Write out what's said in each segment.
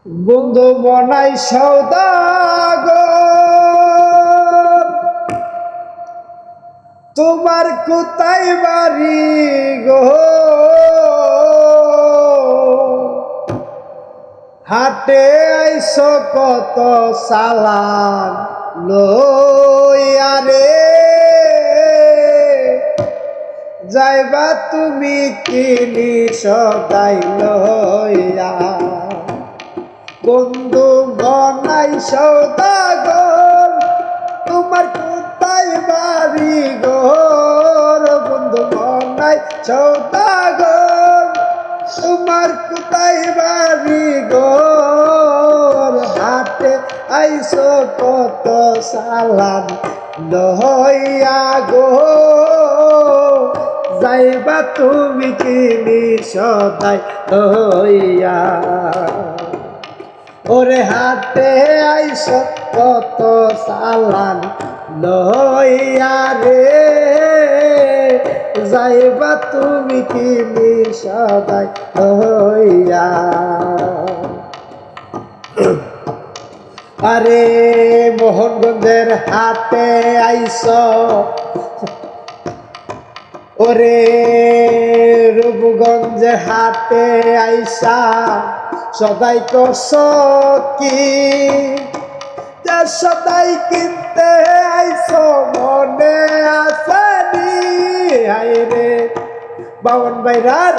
বন্ধু বনাই সওদাগর, তোমার কোথায় বাড়ি গো? হাটে আইসো কত সালাম লইয়া রে, যাইবা তুমি কিনি সদাই লইয়া। বন্ধু বনাই সওদাগর, তোমার কোথায় বাড়ি ঘর? বন্ধু বনাই সওদাগর, তোমার কোথায় বাড়ি ঘর? হাটে আইসো কত সালাম লইয়া গো, যাইবা তুমি কিনি সদাই লইয়া। ওরে হাতে আইস কত সালান লইয়া রে, যাইবা তুমি কিনি সদাই লইয়া। আরে মোহনগঞ্জের হাতে আইস, ওরে রূপগঞ্জের হাতে আইসা সদাই করছ কি? সদাই কিনতে আইস মনে আসেনি? হায়রে বাবন বাইরার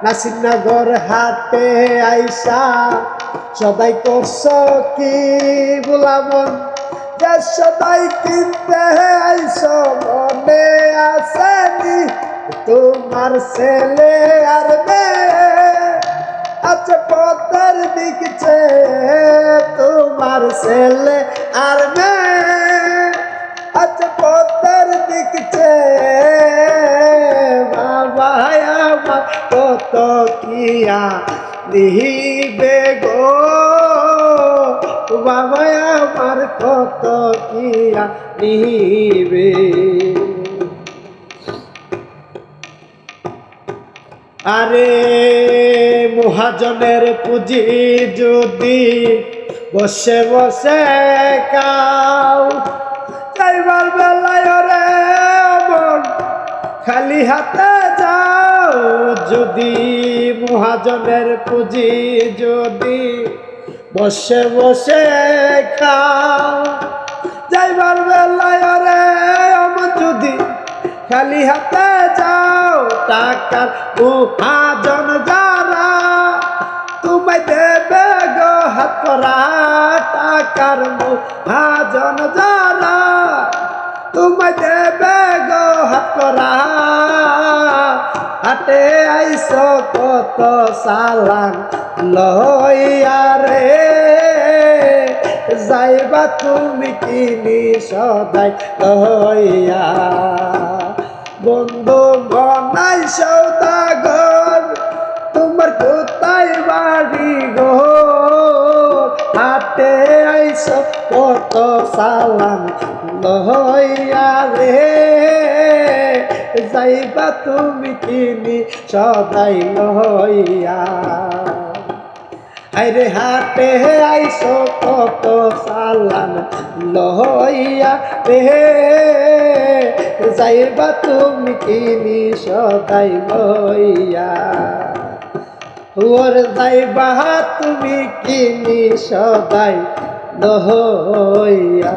নাসিরনগর হাটে আইসা সদাই করছ কি? বুলামন সদাই কিনতে আইস মনে আসেনি? তোমার ছেলে আর মেয়ে আছে পথের দিকছে, তোমার ছেলে আর মেয়ে আছে পথের দিকছে। বাবা আমার কত কিয়া নিবে গো, বাবা আমার কত কিয়া নিবে। আরে মহাজনের পুঁজি যদি বসে বসে খাও, যাইবার বেলায় রে মন খালি হাতে যাও। যদি মহাজনের পুঁজি যদি বসে বসে খাও, যাইবার বেলায় রে মন যদি খালি হাতে যাও। টাকার মহাজন যারা তোমায় দেবে গো হাত করা, টাকার মহাজন যারা তোমায় দেবে গো হাত করা। হাটে আইস কত সালান লইয়া রে, যাইবা তুমি কিনি সদাই লইয়া। বন্ধু বনাই সওদাগর, তোমার কোথায় বাড়ি গো? হাটে আইস কত সালাম লইয়া রে, যাইবা তুমি কিনি সদাই লইয়া। আরে হাটে আইস কত সালাম লইয়া রে, যাইবা তুমি কিনি সদাই লইয়া। ওর যাইবা তুমি কিনি সদাই লইয়া।